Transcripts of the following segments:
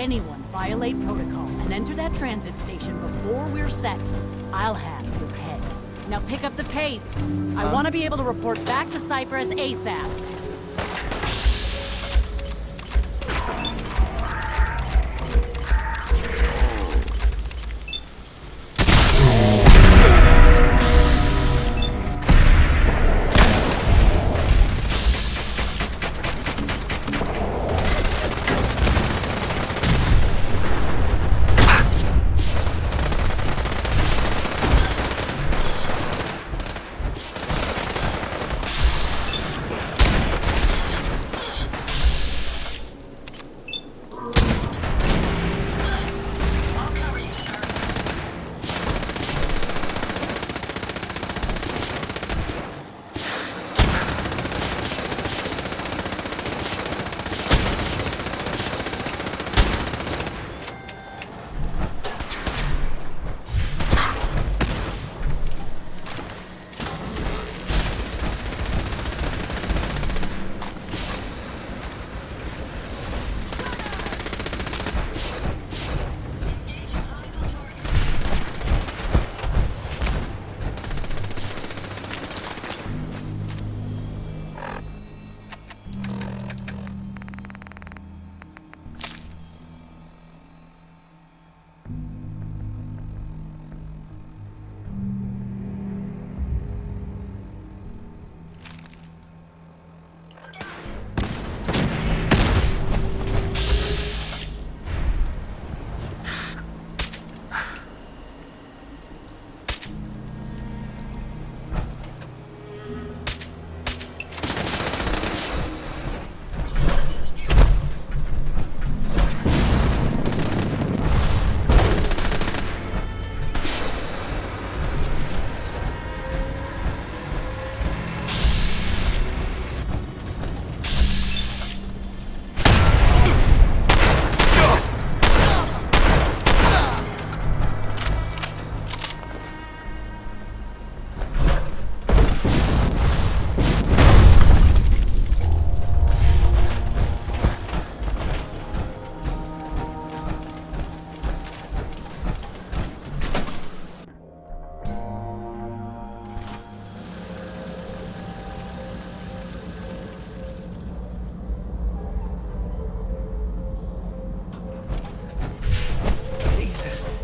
anyone violate protocol and enter that transit station before we're set, I'll have your head. Now pick up the pace. I want to be able to report back to Cyprus ASAP.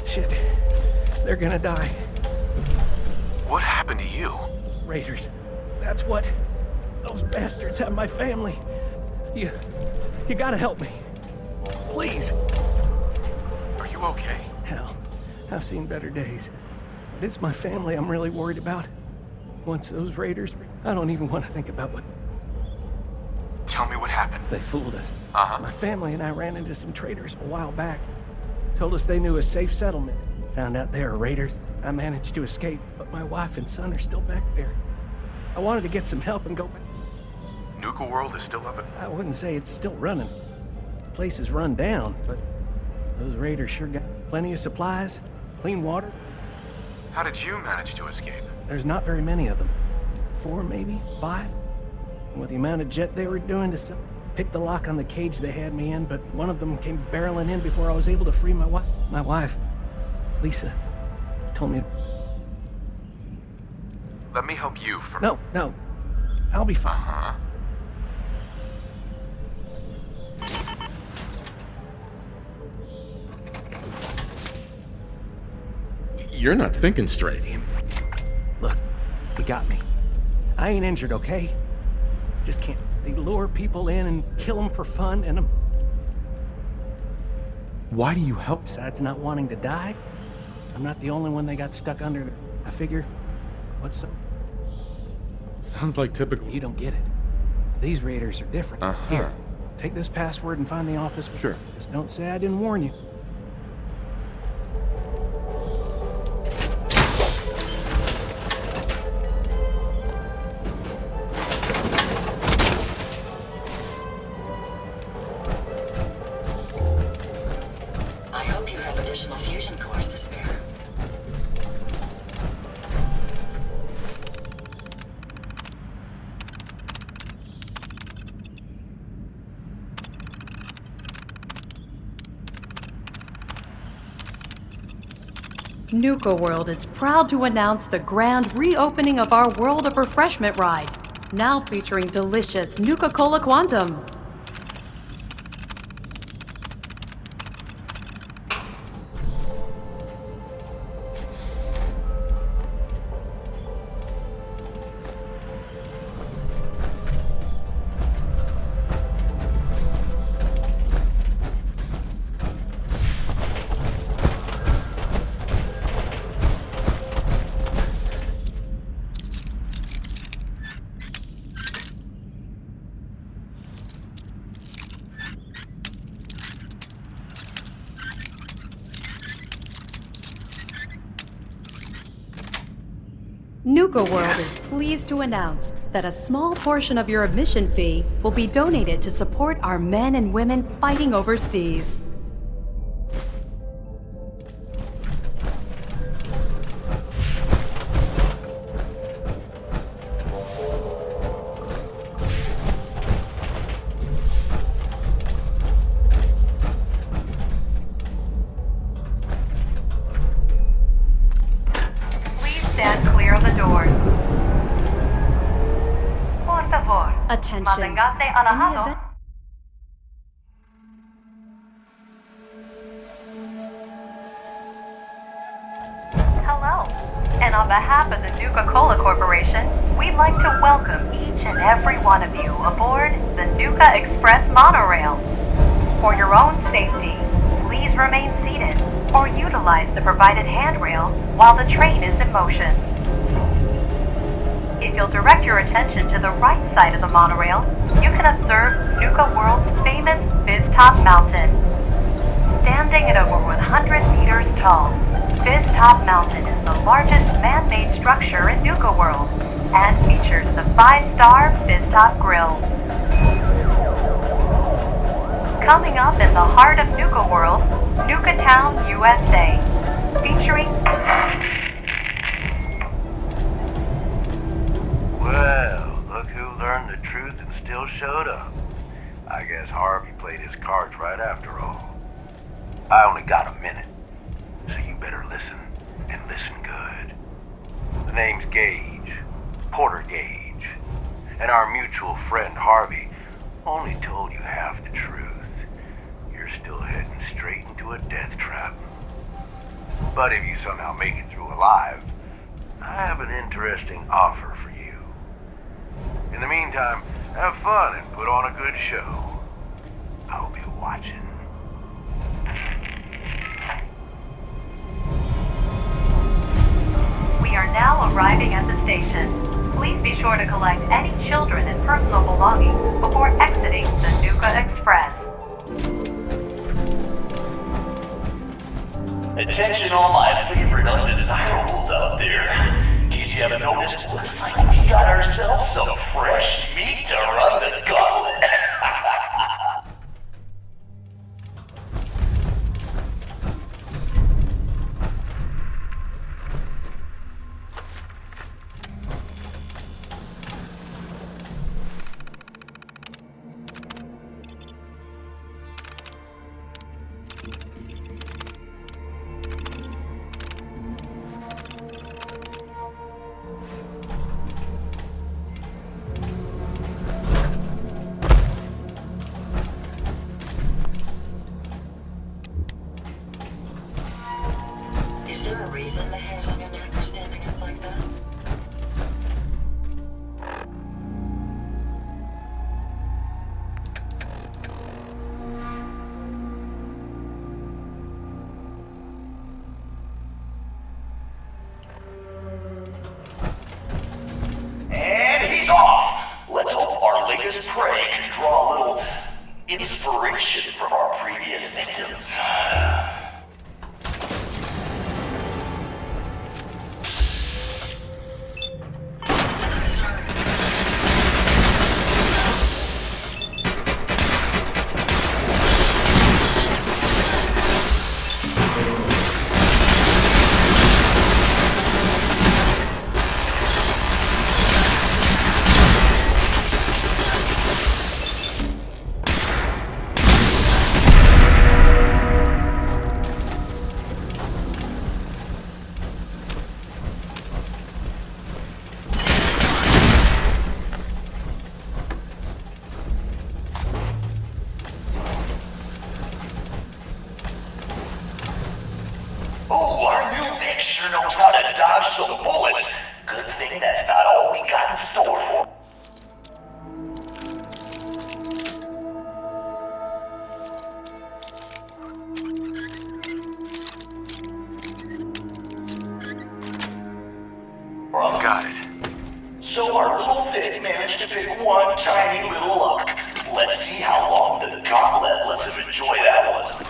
Shit. They're gonna die. What happened to you? Raiders. That's what. Those bastards have my family. You gotta help me. Please. Are you okay? Hell, I've seen better days. But it's my family I'm really worried about. Once those raiders, I don't even want to think about what... Tell me what happened. They fooled us. Uh-huh. My family and I ran into some traitors a while back. Told us they knew a safe settlement. Found out they were raiders. I managed to escape, but my wife and son are still back there. I wanted to get some help and go back. Nuka-World is still up at... I wouldn't say it's still running. The place is run down, but those raiders sure got plenty of supplies, clean water. How did you manage to escape? There's not very many of them. 4, maybe? 5? And with the amount of jet they were doing to pick the lock on the cage they had me in, but one of them came barreling in before I was able to free my wife. My wife, Lisa, told me... Let me help you for... No, I'll be fine. Uh-huh. You're not thinking straight. Look, you got me. I ain't injured, okay? Just can't... They lure people in and kill them for fun, and Why do you help? besides not wanting to die, I'm not the only one they got stuck under. I figure, what's up? Sounds like typical. You don't get it. These raiders are different. Uh-huh. Here, take this password and find the office. Sure. Just don't say I didn't warn you. I hope you have additional fusion cores to spare. Nuka-World is proud to announce the grand reopening of our World of Refreshment ride, now featuring delicious Nuka-Cola Quantum. Nuka-World is pleased to announce that a small portion of your admission fee will be donated to support our men and women fighting overseas. Stand clear of the doors. Por favor, Attention. manténgase In the alejado. event- Hello. And on behalf of the Nuka-Cola Corporation, we'd like to welcome each and every one of you aboard the Nuka Express monorail. For your own safety, please remain seated or utilize the provided handrails while the train is in motion. If you'll direct your attention to the right side of the monorail, you can observe Nuka-World's famous Fizz-Top Mountain. Standing at over 100 meters tall, Fizz-Top Mountain is the largest man-made structure in Nuka-World and features the 5-star Fizz-Top Grill. Coming up in the heart of Nuka-World, Nuka Town, USA, featuring... Well, look who learned the truth and still showed up. I guess Harvey played his cards right after all. I only got a minute, so you better listen, and listen good. The name's Gage, Porter Gage, and our mutual friend Harvey only told you half the truth. You're still heading straight into a death trap. But if you somehow make it through alive, I have an interesting offer for you. In the meantime, have fun and put on a good show. I'll be watching. We are now arriving at the station. Please be sure to collect any children and personal belongings before exiting the Nuka Express. Attention all my favorite undesirables out there. In case you haven't noticed, looks like we got ourselves some fresh meat to run the gauntlet. Is there a reason the hairs on your neck are standing up like that? And he's off! Let's hope our latest prey can draw a little inspiration from our previous victims. consequence. Good thing that's not all we got in store for. Got it. So our little Vic managed to pick one tiny little lock. Let's see how long the gauntlet lets him enjoy that one.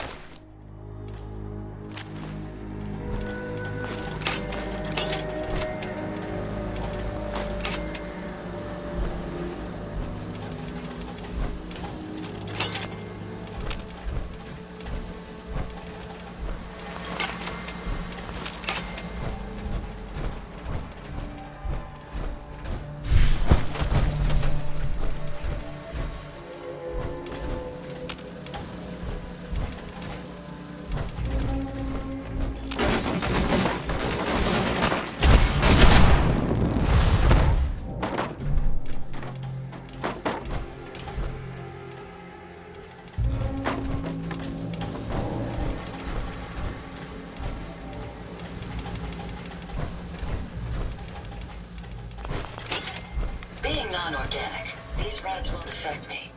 Being non-organic, these rats won't affect me.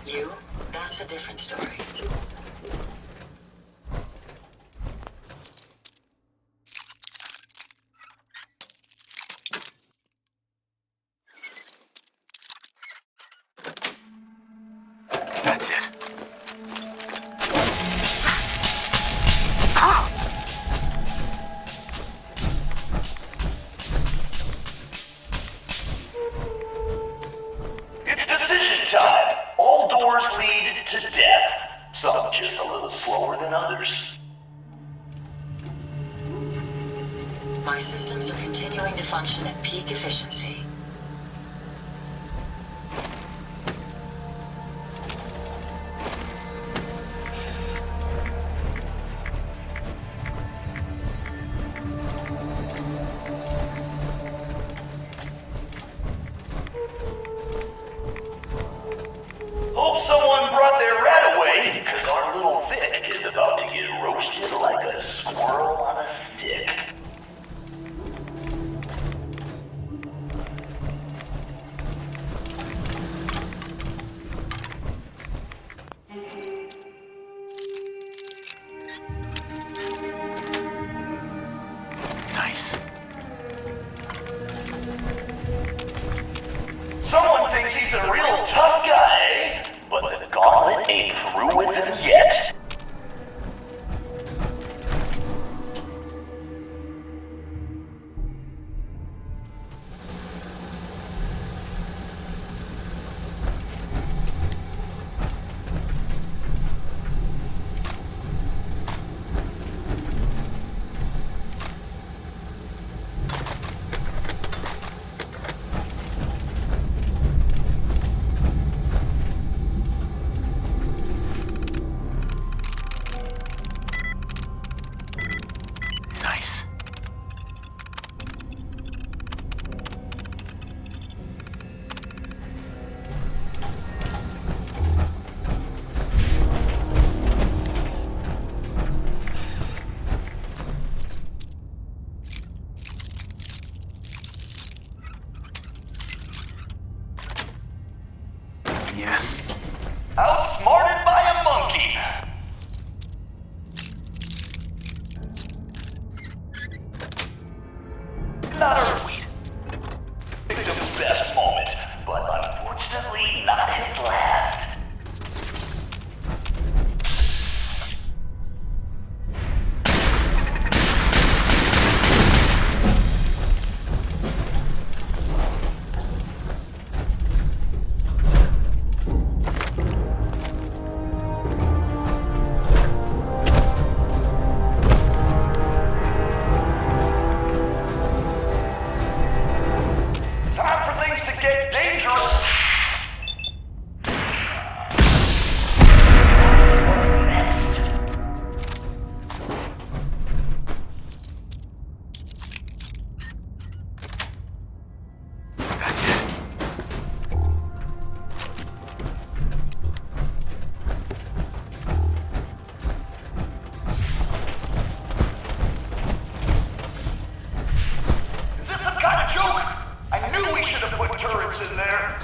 You, that's a different story. That's it. It's decision time. All doors lead to death. Some just a little slower than others. My systems are continuing to function at peak efficiency. Hope someone brought their rat away, because our little Vic is about to get roasted like a squirrel on a stick. Nice. Someone thinks he's a real tough guy, eh? But the gauntlet ain't through with him yet. Nice. Yes. Outsmarted by a monkey. Not a Sweet. victim's best moment, but unfortunately not his last. Time for things to get dangerous. snipers in there.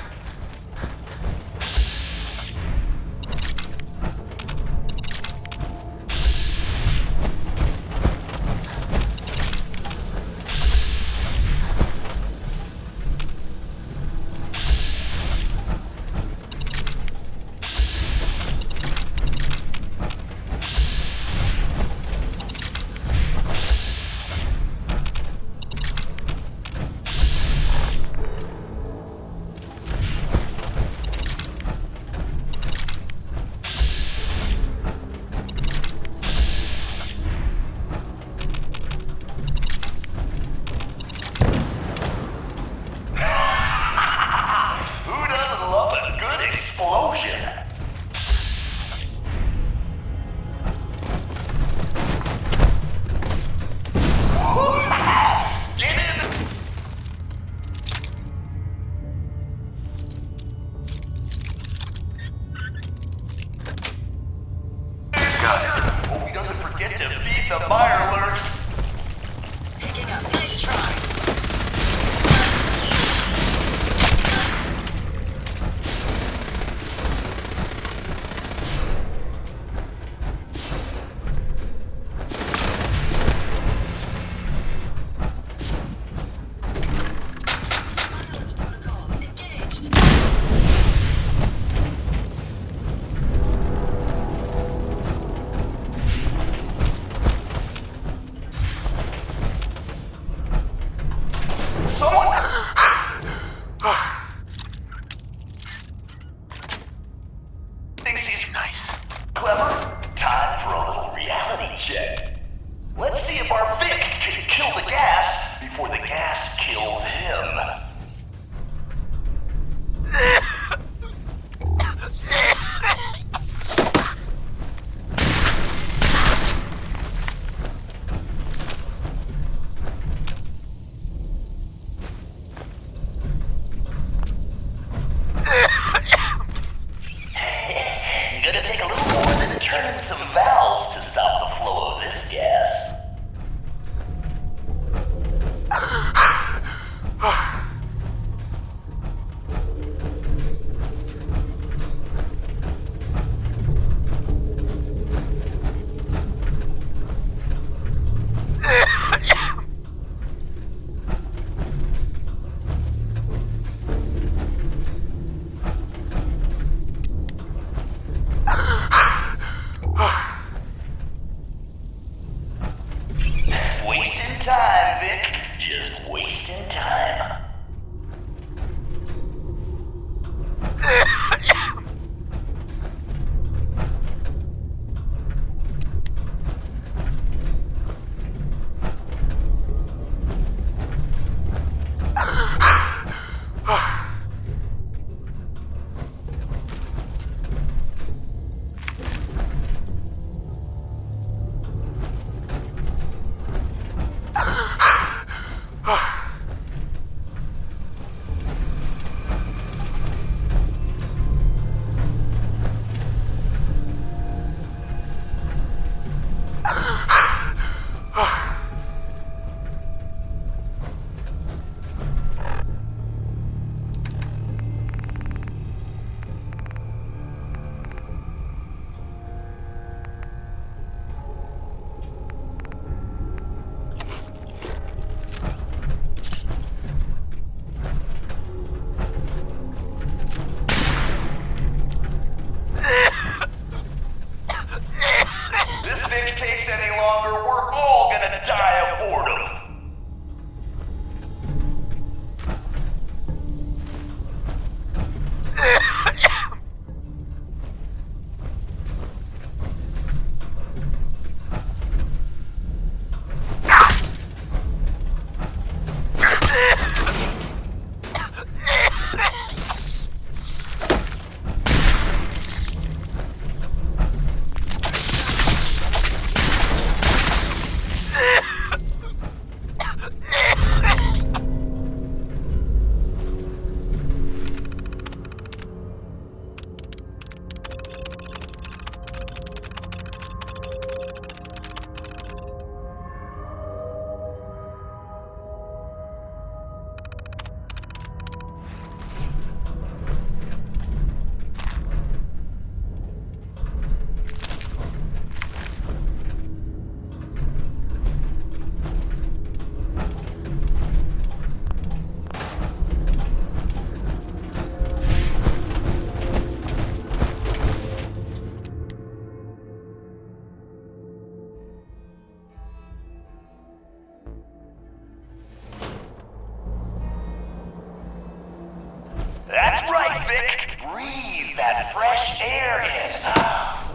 Vic. Breathe that fresh air in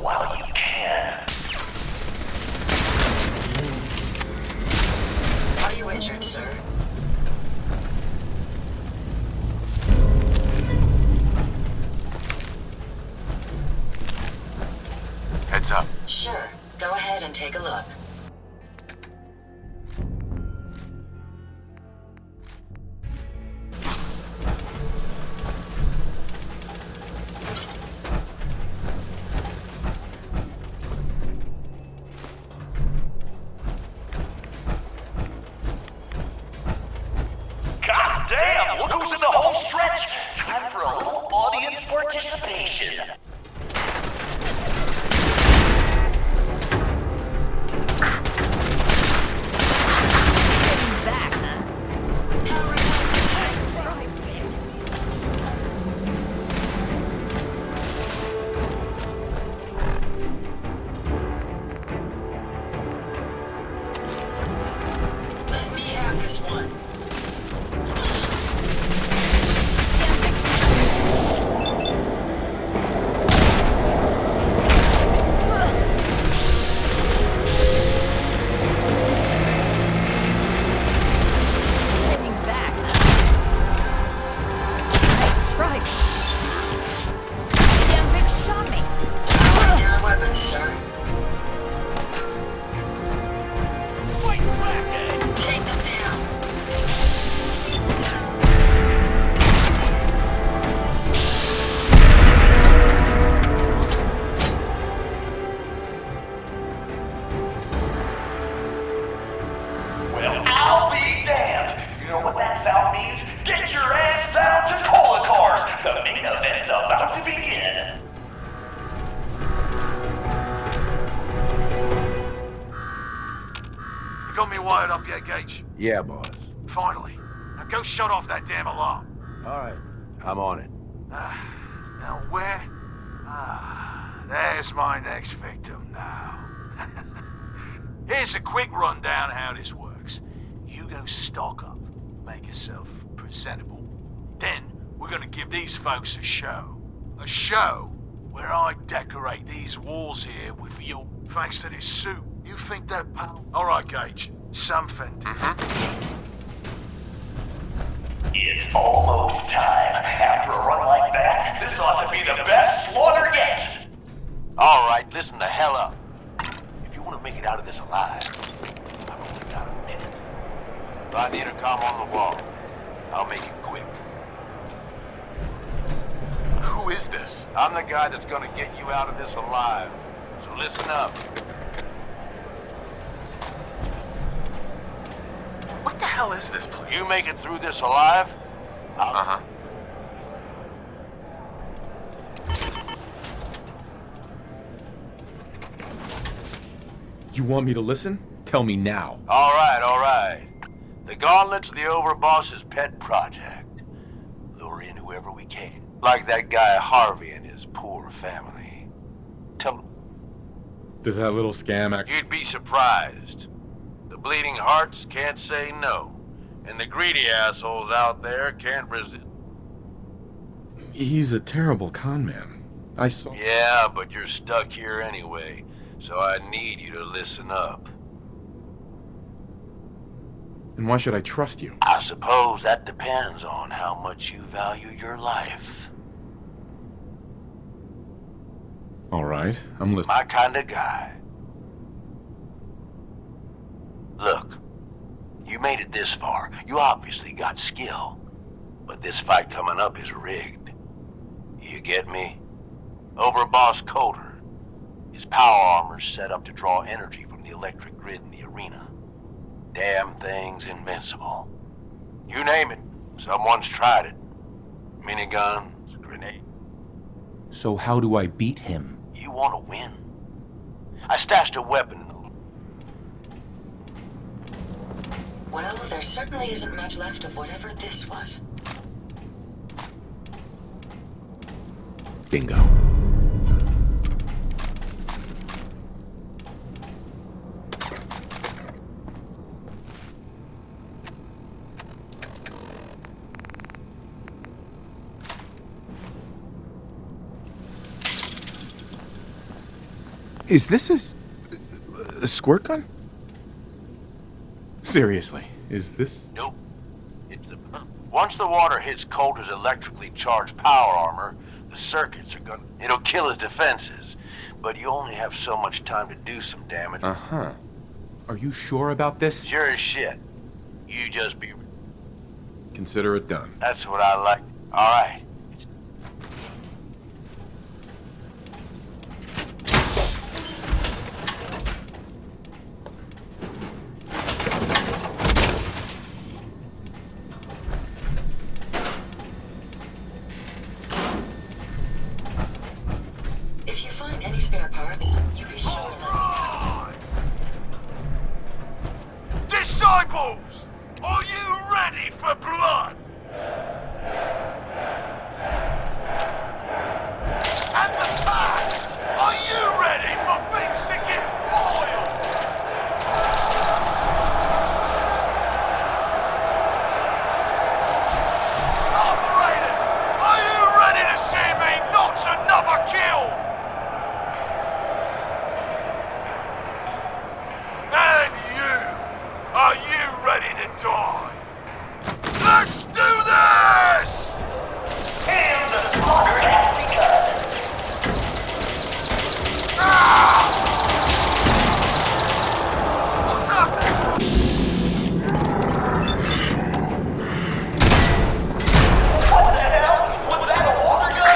while you can. Are you injured, sir? Heads up. Sure. Go ahead and take a look. God damn, look who's in the home stretch. Time for a little audience participation. Let me have this one. Laying down weapons, sir. Take them down. Well, I'll be damned. You know what that sound means? Get your ass down to Cola Cars. The main event's about to begin. You got me wired up yet, Gage? Yeah, boss. Finally. Now go shut off that damn alarm. All right, I'm on it. Now where? There's my next victim now. Here's a quick rundown how this works. You go stock up, make yourself presentable. Then we're gonna give these folks a show. A show where I decorate these walls here with your thanks to this suit. You think that, pal? All right, Gage. Something. It's almost time. After a run like that, this ought to be the best slaughter yet. All right, listen the hell up. If you want to make it out of this alive, I've only got a minute. If I need a comm on the wall, I'll make it quick. Who is this? I'm the guy that's gonna get you out of this alive. So listen up. What the hell is this place? You make it through this alive, I'll... You want me to listen? Tell me now. All right. The Gauntlet's the overboss's pet project. Lure in whoever we can. Like that guy Harvey and his poor family. Tell him. Does that little scam actually... You'd be surprised. The bleeding hearts can't say no. And the greedy assholes out there can't resist. He's a terrible con man. I saw... Yeah, but you're stuck here anyway. So I need you to listen up. And why should I trust you? I suppose that depends on how much you value your life. All right, I'm listening. My kind of guy. Look, you made it this far. You obviously got skill. But this fight coming up is rigged. You get me? Overboss Coder. His power armor's set up to draw energy from the electric grid in the arena. Damn thing's invincible. You name it, someone's tried it. Miniguns, grenades. So how do I beat him? You want to win? I stashed a weapon in the... Well, there certainly isn't much left of whatever this was. Bingo. Is this a squirt gun? Seriously, is this? Nope. Once the water hits Coulter's electrically charged power armor, the circuits are gonna... It'll kill his defenses. But you only have so much time to do some damage. Uh-huh. Are you sure about this? Sure as shit. You just be... Consider it done. That's what I like. All right. If you find any spare parts, you be sure to let me know. Disciples! Are you ready for blood? And the pack! Are you ready for things to get royal? Operator! Are you ready to see me notch another kill? And you! Are you ready to die? Let's do this! And the slaughter has begun. What's up? What the hell? Was that a water gun?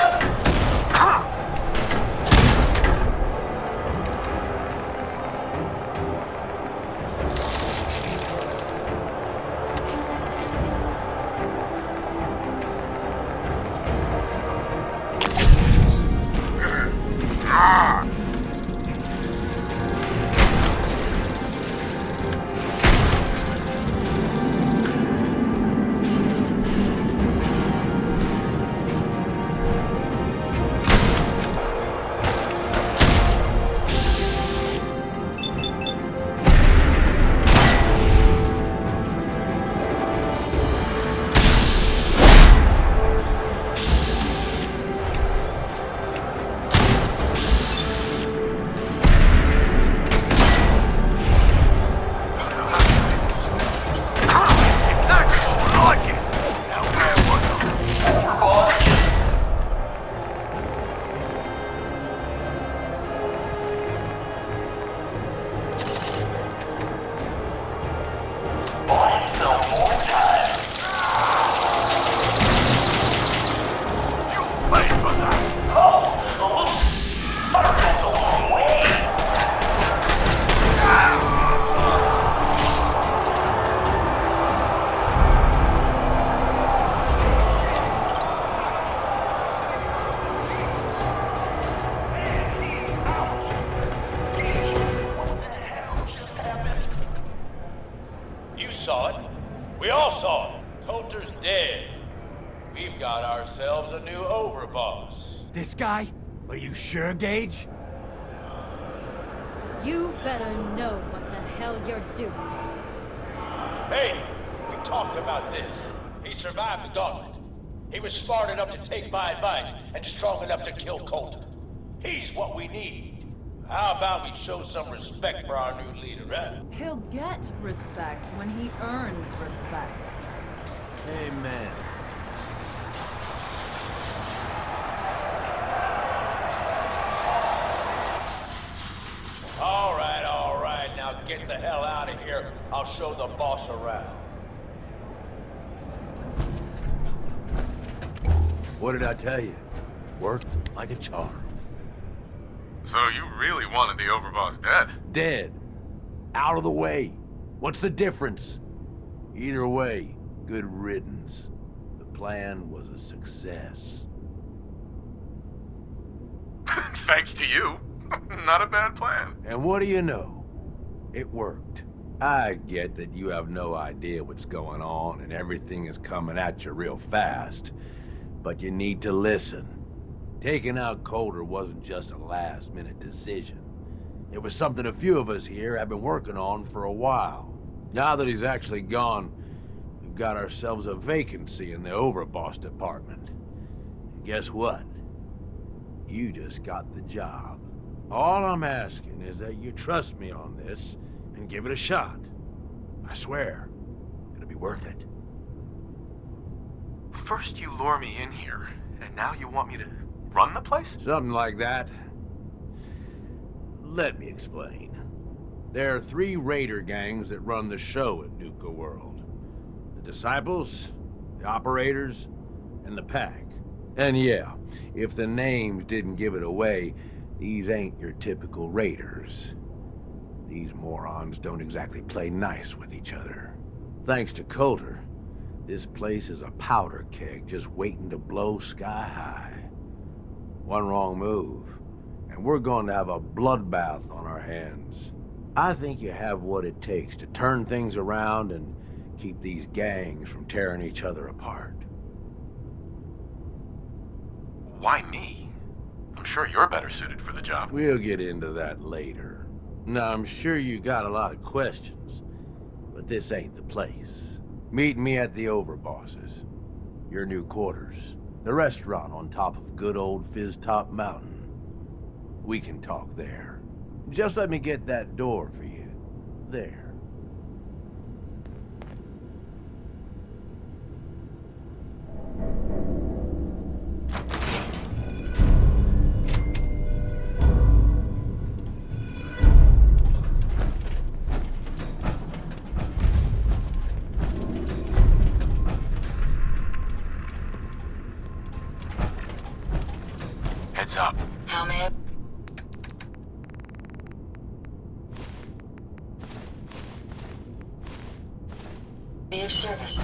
We all saw it. Coulter's dead. We've got ourselves a new overboss. This guy? Are you sure, Gage? You better know what the hell you're doing. Hey, we talked about this. He survived the gauntlet. He was smart enough to take my advice and strong enough to kill Coulter. He's what we need. How about we show some respect for our new leader, right? He'll get respect when he earns respect. Amen. All right. Now get the hell out of here. I'll show the boss around. What did I tell you? Worked like a charm. So you really wanted the overboss dead? Dead. Out of the way. What's the difference? Either way, good riddance. The plan was a success. Thanks to you. Not a bad plan. And what do you know? It worked. I get that you have no idea what's going on and everything is coming at you real fast. But you need to listen. Taking out Coulter wasn't just a last-minute decision. It was something a few of us here have been working on for a while. Now that he's actually gone, we've got ourselves a vacancy in the overboss department. And guess what? You just got the job. All I'm asking is that you trust me on this and give it a shot. I swear, it'll be worth it. First you lure me in here, and now you want me to run the place? Something like that. Let me explain. There are 3 raider gangs that run the show at Nuka-World. The Disciples, the Operators, and the Pack. And yeah, if the names didn't give it away, these ain't your typical raiders. These morons don't exactly play nice with each other. Thanks to Coulter, this place is a powder keg just waiting to blow sky high. One wrong move, and we're going to have a bloodbath on our hands. I think you have what it takes to turn things around and keep these gangs from tearing each other apart. Why me? I'm sure you're better suited for the job. We'll get into that later. Now, I'm sure you got a lot of questions, but this ain't the place. Meet me at the Overbosses, your new quarters, the restaurant on top of good old Fizztop Mountain. We can talk there. Just let me get that door for you. There. Heads up. How may I... be of service?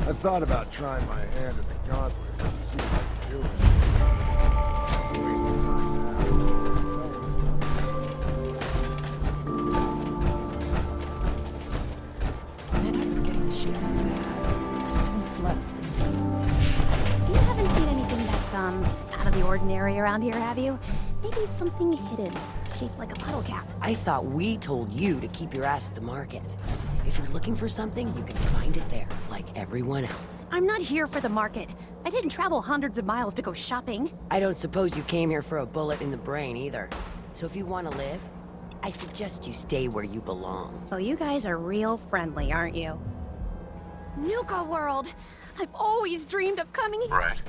I thought about trying my hand at the gauntlet just to see if I could do it. Waste of time Man, I'm getting the shakes bad. I haven't slept in days. You haven't seen anything that's, out of the ordinary around here, have you? Maybe something hidden, shaped like a puddle cap. I thought we told you to keep your ass at the market. If you're looking for something, you can find it there, like everyone else. I'm not here for the market. I didn't travel hundreds of miles to go shopping. I don't suppose you came here for a bullet in the brain, either. So if you want to live, I suggest you stay where you belong. Oh, you guys are real friendly, aren't you? Nuka-World! I've always dreamed of coming here. Right.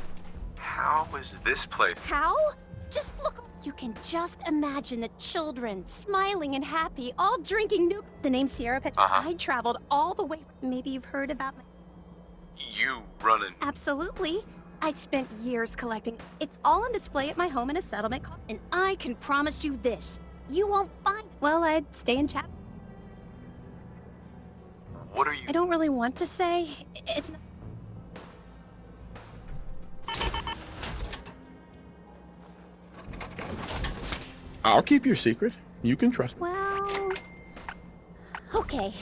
How is this place? How? Just look You can just imagine the children smiling and happy, all drinking Nuka. The name Sierra Pet. I traveled all the way. Maybe you've heard about my. You running? Absolutely. I spent years collecting. It's all on display at my home in a settlement. And I can promise you this: you won't find. Well, I'd stay in chat. What are you? I don't really want to say. It's. I'll keep your secret. You can trust me. Well, okay.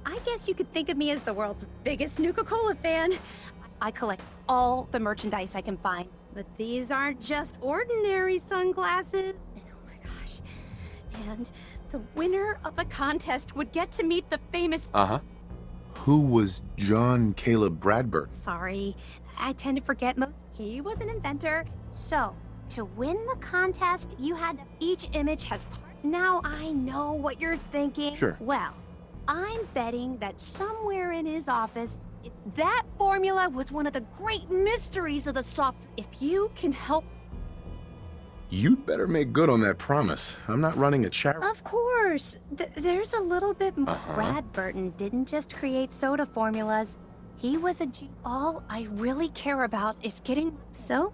I guess you could think of me as the world's biggest Nuka-Cola fan. I collect all the merchandise I can find. But these aren't just ordinary sunglasses. Oh my gosh. And the winner of the contest would get to meet the famous... Who was John Caleb Bradburn? Sorry, I tend to forget most. He was an inventor. So, to win the contest, you had... Each image has part... Now I know what you're thinking. Sure. Well, I'm betting that somewhere in his office, that formula was one of the great mysteries of the software. If you can help... You'd better make good on that promise. I'm not running a charity. Of course. There's a little bit more. Brad Burton didn't just create soda formulas. He was a G. All I really care about is getting... So?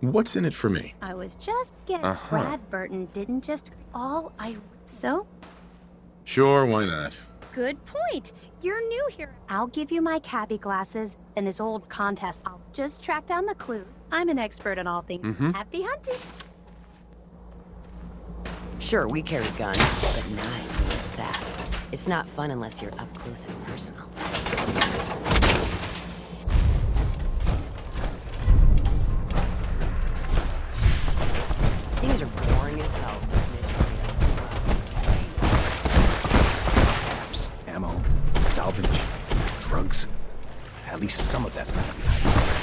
What's in it for me? I was just getting... Brad Burton didn't just... All I... So? Sure, why not? Good point. You're new here. I'll give you my cabbie glasses and this old contest. I'll just track down the clues. I'm an expert in all things. Happy hunting. Sure, we carry guns, but knives where it's at. It's not fun unless you're up close and personal. Things are boring as hell. Ammo, salvage, drugs. At least some of that's gotta be hiding.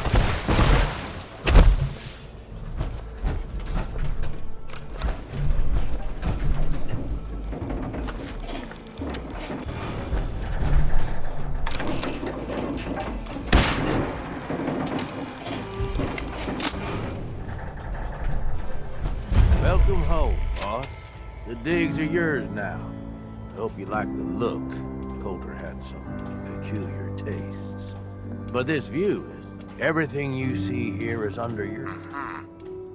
Welcome home, boss. The digs are yours now. I hope you like the look. Coulter had some peculiar tastes. But this view is... Everything you see here is under your...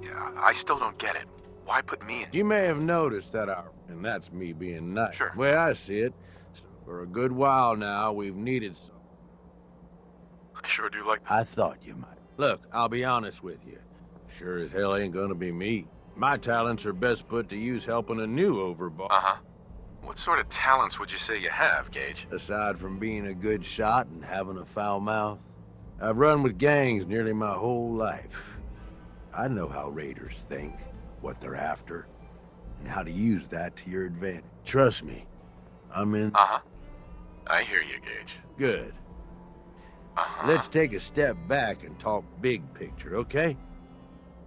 Yeah, I still don't get it. Why put me in? You may have noticed that our... And that's me being nice. Sure. The way I see it, for a good while now, we've needed some... I sure do like that. I thought you might. Look, I'll be honest with you. Sure as hell ain't gonna be me. My talents are best put to use helping a new overboss. What sort of talents would you say you have, Gage? Aside from being a good shot and having a foul mouth, I've run with gangs nearly my whole life. I know how raiders think, what they're after, and how to use that to your advantage. Trust me, I'm in... I hear you, Gage. Good. Let's take a step back and talk big picture, okay?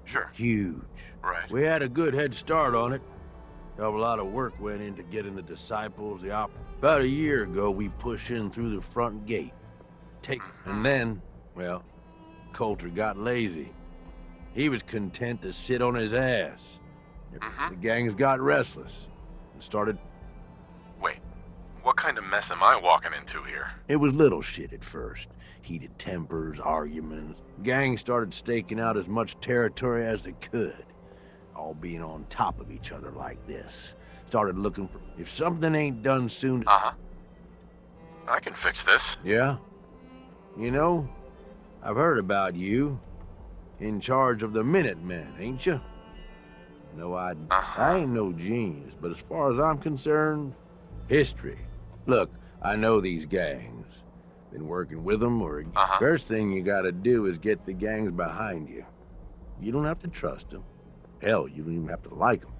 Sure. Huge. Right. We had a good head start on it. A lot of work went into getting the disciples, About a year ago, we pushed in through the front gate. And then, well, Coulter got lazy. He was content to sit on his ass. The gangs got restless and started... Wait, what kind of mess am I walking into here? It was little shit at first. Heated tempers, arguments. Gangs started staking out as much territory as they could. All being on top of each other like this. Started looking for... If something ain't done soon... I can fix this. Yeah? You know, I've heard about you. In charge of the Minutemen, ain't you? No, I ain't no genius, but as far as I'm concerned, history. Look, I know these gangs. Been working with them, or... First thing you gotta do is get the gangs behind you. You don't have to trust them. Hell, you don't even have to like them.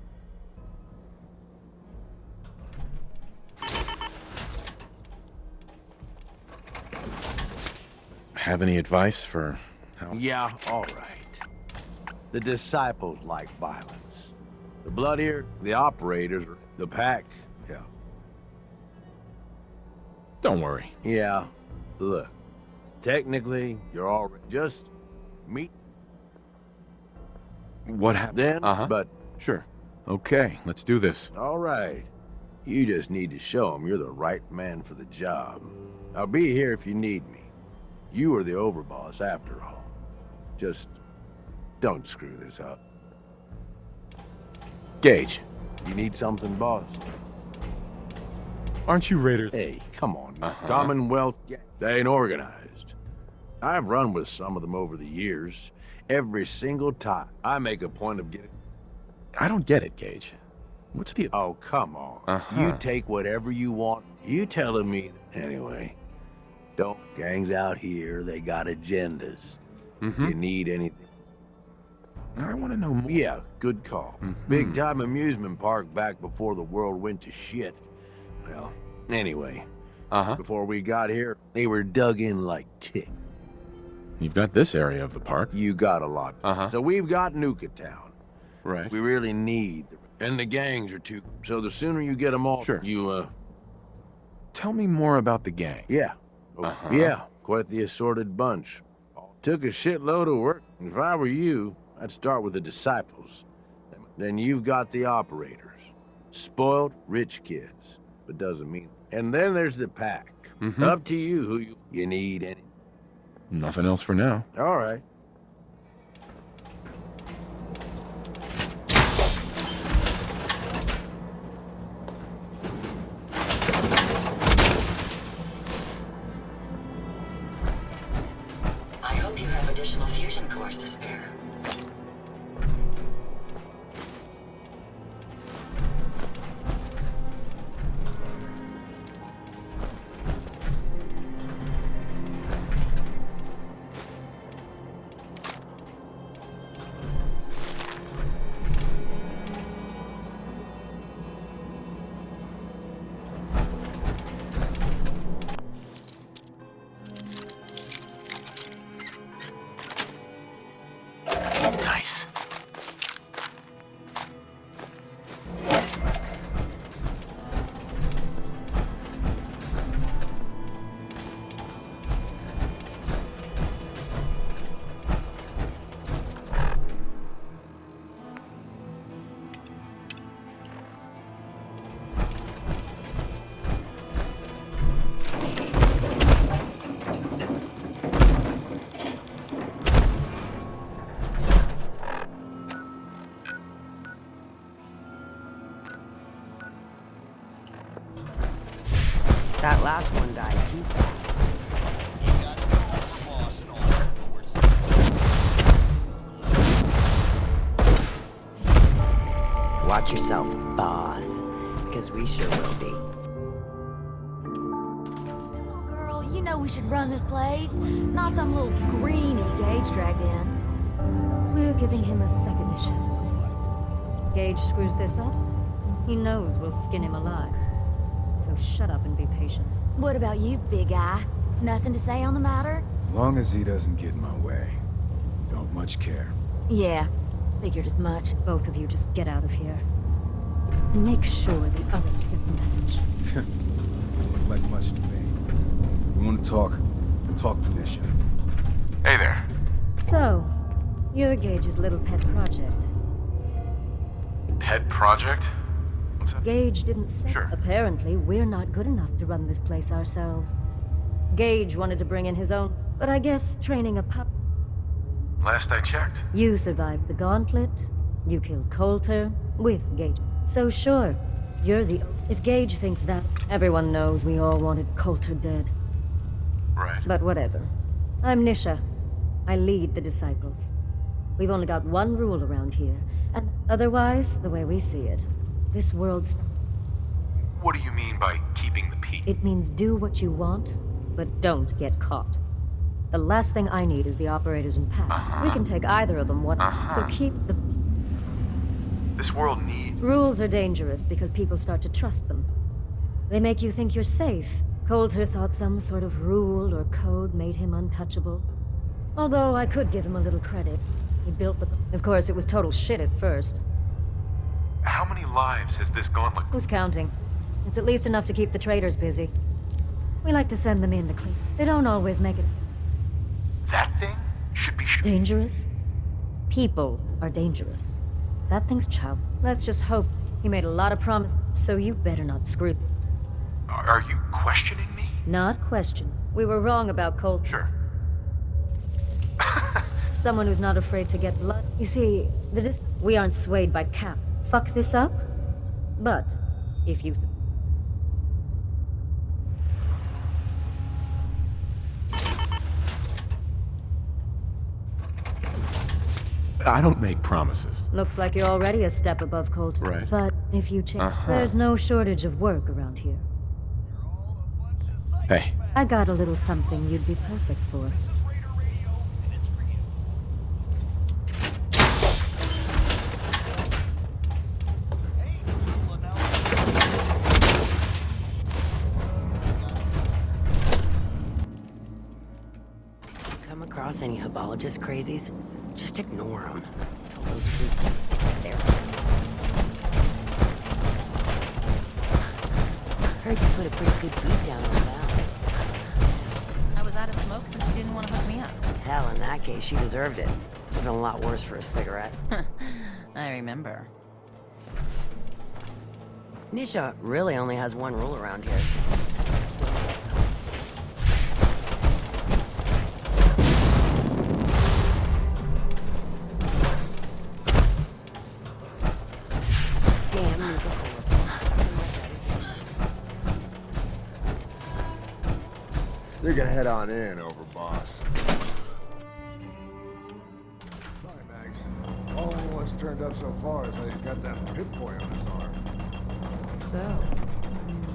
Have any advice for how... Yeah, all right. The disciples like violence. The bloodier, the operators, the pack, yeah. Don't worry. Yeah, look. Technically, you're all just meet. What happened? Then, Uh-huh. but... Sure. Okay, let's do this. All right. You just need to show them you're the right man for the job. I'll be here if you need me. You are the overboss after all. Just don't screw this up. Gage. You need something, boss? Aren't you Raiders? Hey, come on. Commonwealth, they ain't organized. I've run with some of them over the years. Every single time, I make a point of getting... I don't get it, Gage. What's the... Oh, come on. You take whatever you want. You telling me... Anyway, don't... Gangs out here, they got agendas. You need anything? I want to know more. Yeah, good call. Big time amusement park back before the world went to shit. Well, anyway, before we got here, they were dug in like tick. You've got this area of the park. You got a lot. So we've got Nuka-Town. Right. We really need... And the gangs are too... So the sooner you get them all... Sure. You, Tell me more about the gang. Yeah. Yeah, quite the assorted bunch. Took a shitload of work. If I were you, I'd start with the disciples. Then you've got the operators. Spoiled, rich kids. But doesn't mean... And then there's the pack. Up to you who you need any... Nothing else for now. All right. I hope you have additional fusion cores to spare. Nice. That last one died too fast. Watch yourself, boss. Because we sure will be. Oh, girl, you know we should run this place. Not some little greenie Gage dragged in. We're giving him a second chance. Gage screws this up, he knows we'll skin him alive. So shut up and be patient. What about you, big guy? Nothing to say on the matter? As long as he doesn't get in my way. Don't much care. Yeah, figured as much. Both of you just get out of here. And make sure the others get the message. Look like much to me. You want to talk? We'll talk militia. Hey there. So, you're Gage's little pet project. Pet project? What's that? Gage didn't say. Sure. Apparently, we're not good enough to run this place ourselves. Gage wanted to bring in his own, but I guess training a pup. Last I checked. You survived the gauntlet. You killed Coulter with Gage. So sure, you're the... If Gage thinks that, everyone knows we all wanted Coulter dead. Right. But whatever. I'm Nisha. I lead the Disciples. We've only got one rule around here, and otherwise, the way we see it, this world's... What do you mean by keeping the peace? It means do what you want, but don't get caught. The last thing I need is the operators and Pat. We can take either of them, so keep the... This world needs... Rules are dangerous because people start to trust them. They make you think you're safe. Coulter thought some sort of rule or code made him untouchable. Although I could give him a little credit. He built the... Of course, it was total shit at first. How many lives has this gauntlet? Who's counting? It's at least enough to keep the traders busy. We like to send them in to clean. They don't always make it... That thing should be... Dangerous? People are dangerous. That thing's child. Let's just hope. He made a lot of promises, so you better not screw. Are you questioning me? Not question. We were wrong about Colt. Sure. Someone who's not afraid to get blood. You see, we aren't swayed by cap. Fuck this up? But, if you... I don't make promises. Looks like you're already a step above Coulter. Right. But if you change, there's no shortage of work around here. Hey. I got a little something you'd be perfect for. Come across any hebologist crazies? Just ignore them. Tell those freaks to stick there. Heard you put a pretty good beat down on Val. I was out of smoke since you didn't want to hook me up. Hell, in that case, she deserved it. Would've been a lot worse for a cigarette. I remember. Nisha really only has one rule around here. Damn Nuka-Cola. You can head on in, Overboss. Sorry, Mags. All anyone's turned up so far is that he's got that pip boy on his arm. So,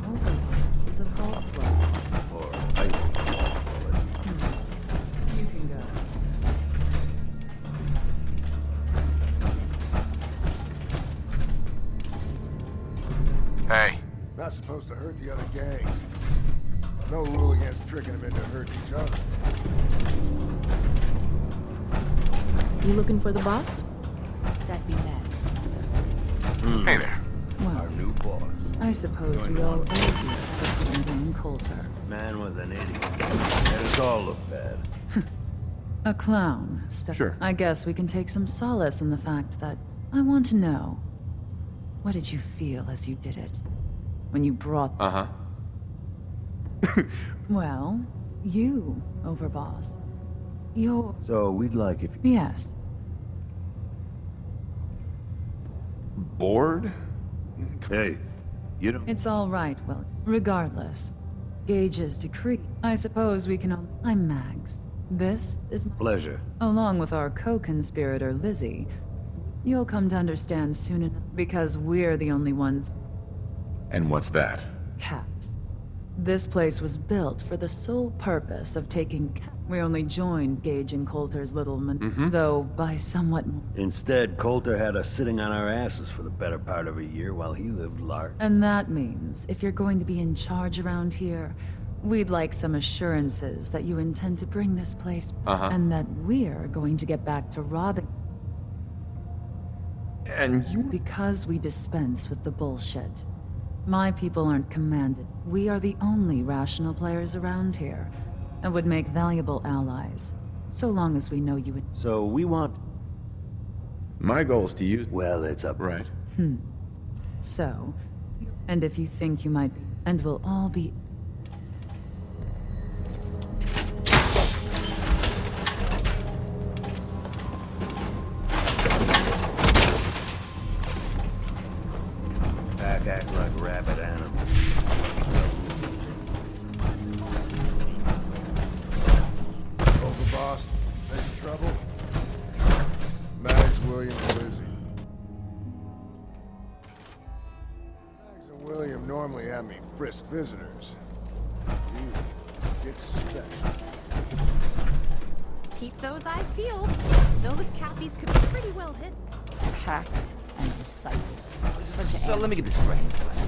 Overboss is a vault dweller. Or ice. You can go. Hey. Not supposed to hurt the other gangs. No rule against tricking them into hurting each other. You looking for the boss? That'd be Max. Hey there. Well, Our new boss. I suppose we all owe you for putting down Coulter. Man was an idiot. Made us all look bad. A clown. Sure. I guess we can take some solace in the fact that I want to know. What did you feel as you did it? When you brought... Uh-huh. Well, you, Overboss. You're... So we'd like if... Yes. Bored? Hey, you don't... It's all right, well, regardless. Gage's decree. I suppose we can... I'm Mags. This is... Pleasure. Along with our co-conspirator, Lizzie. You'll come to understand soon enough, because we're the only ones... And what's that? Caps. This place was built for the sole purpose of taking We only joined Gage and Coulter's little though by somewhat more. Instead, Coulter had us sitting on our asses for the better part of a year while he lived large. And that means, if you're going to be in charge around here, we'd like some assurances that you intend to bring this place and that we're going to get back to robbing. And you... Because we dispense with the bullshit. My people aren't commanded. We are the only rational players around here, and would make valuable allies, so long as we know you would... So we want... My goal is to use... Well, it's up... Right. So, and if you think you might be, and we'll all be... Act like rabid animals. Overboss, making trouble? Mags, William, and Lizzie. Mags and William normally have me frisk visitors. You get special. Keep those eyes peeled. Those cappies could be pretty well hit. Pack and disciples. So let me get this straight.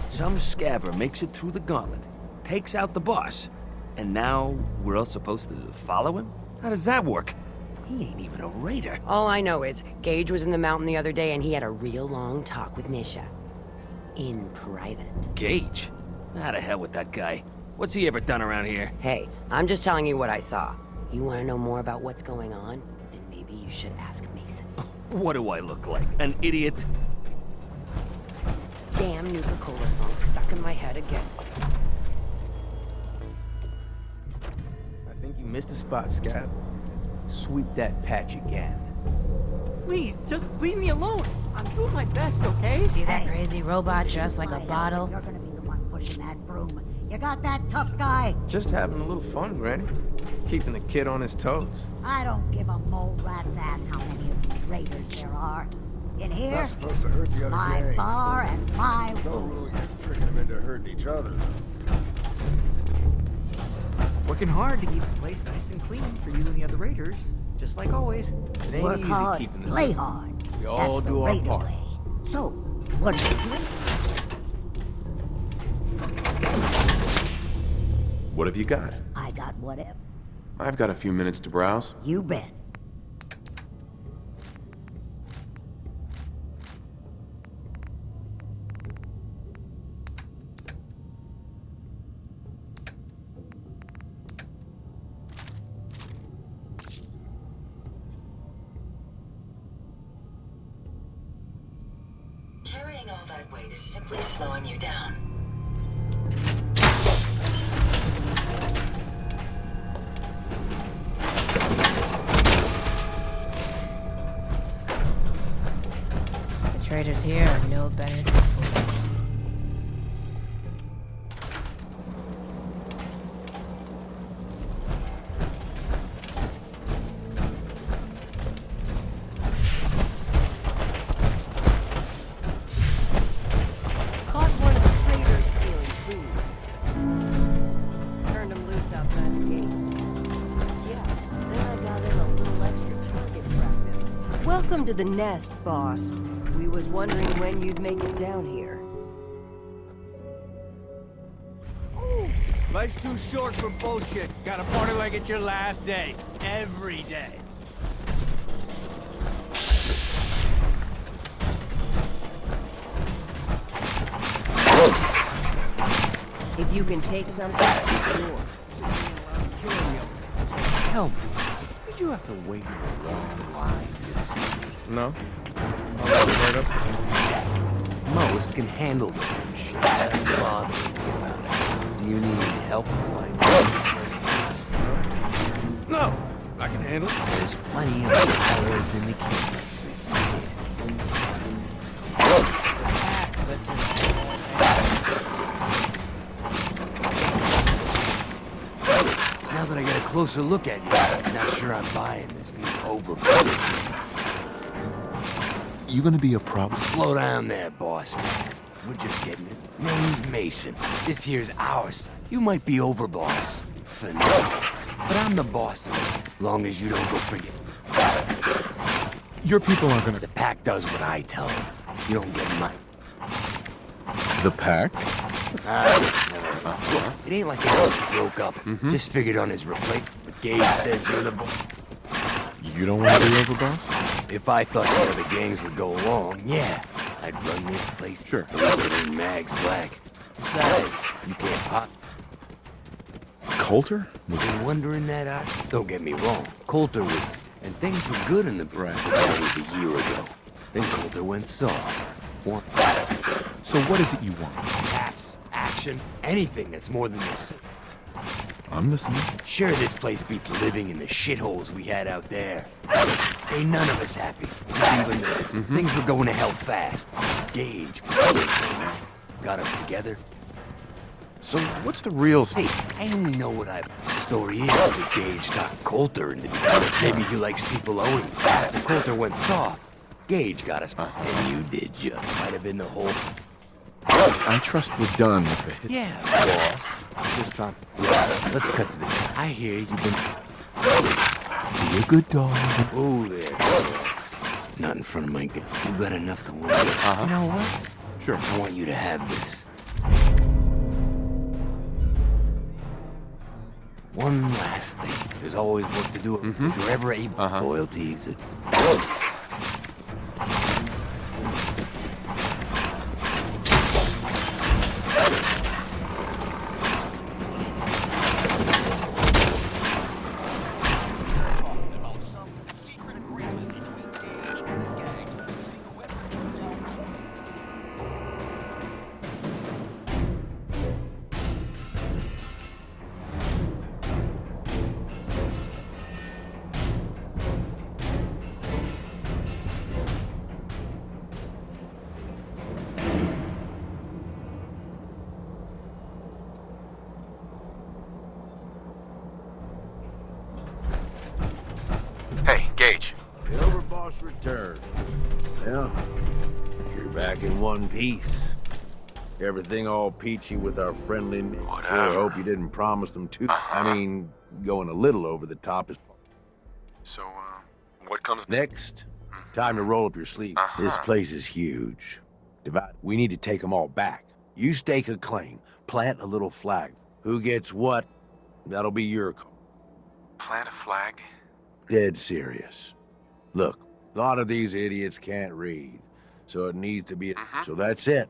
Some scaver makes it through the gauntlet, takes out the boss, and now we're all supposed to follow him? How does that work? He ain't even a raider. All I know is, Gage was in the mountain the other day and he had a real long talk with Nisha. In private. Gage? How to hell with that guy. What's he ever done around here? Hey, I'm just telling you what I saw. You want to know more about what's going on? Then maybe you should ask Mason. What do I look like? An idiot? Damn Nuka-Cola song stuck in my head again. I think you missed a spot, Scab. Sweep that patch again. Please, just leave me alone. I'm doing my best, okay? See that crazy robot dressed like a bottle? You're gonna be the one pushing that broom. You got that, tough guy? Just having a little fun, Granny. Keeping the kid on his toes. I don't give a mole rat's ass how many of you raiders there are. In here, Not supposed to hurt the other my gangs. bar and my No room. rule against tricking them into hurting each other. Working hard to keep the place nice and clean for you and the other raiders. Just like always. It ain't Work easy hard, keeping this. play hard. We all That's the do our raider part. way. So, what are you doing? What have you got? I got whatever. I've got a few minutes to browse. You bet. Carrying all that weight is simply slowing you down. The traders here are no better than fools. Caught one of the traders stealing food. Turned him loose outside the gate. Yeah, then I got in a little extra target practice. Welcome to the nest, boss. We was wondering when you'd make it down here. Life's too short for bullshit. Gotta party like it's your last day. Every day. If you can take something, it's yours. Tell me, did you have to wait in a long line to see me? No? Right up. Most can handle the shit. That's bothering me about it. Do you need help finding it? No! I can handle it. There's plenty of hours in the kitchen. Now that I get a closer look at you, I'm not sure I'm buying this new overpriced thing. You gonna be a problem? Slow down there, boss man. We're just getting it. Name's Mason. This here's ours. You might be over, boss. For now. But I'm the boss of it. Long as you don't go forget. Your people aren't gonna... The pack does what I tell them. You don't get mine. The pack? It ain't like they both broke up. Just figured on his replacement. But Gage says you're the boss. You don't want to be overboss? If I thought the other gangs would go along, yeah, I'd run this place. Sure. At least it ain't Mag's black. Besides, you can't pop. Coulter? Been wondering that out? Don't get me wrong. Coulter was, and things were good in the brand. But that was a year ago. Then Coulter went soft. So what is it you want? Taps, action, anything that's more than this. I'm listening. Sure, this place beats living in the shitholes we had out there. Ain't none of us happy. Not even this. Things were going to hell fast. Gage got us together. So what's the real... Hey, I only know what the story is that Gage talked Coulter into beginning. Maybe he likes people owing. After Coulter went soft, Gage got us. And you did just. Might have been the whole... I trust we're done with the hit. Yeah, boss. Just trying... Let's cut to this. I hear you've been... Be a good dog. Oh, there, boss. Not in front of my gun. You got enough to worry about. You know what? Sure. I want you to have this. One last thing. There's always work to do. If you're ever able, loyalties. Yeah. You're back in one piece. Everything all peachy with our friendly... Whatever. Sure hope you didn't promise them too... I mean, going a little over the top is... So, what comes next? Time to roll up your sleeve. This place is huge. We need to take them all back. You stake a claim, plant a little flag. Who gets what, that'll be your call. Plant a flag? Dead serious. Look, a lot of these idiots can't read, so it needs to be... So that's it.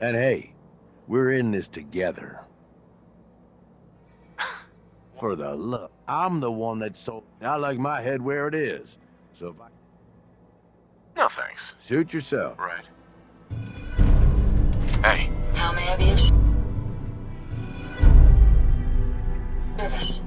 And hey, we're in this together. For the love. I'm the one that sold... I like my head where it is. So if I... No thanks. Suit yourself. Right. Hey. How may I be of service?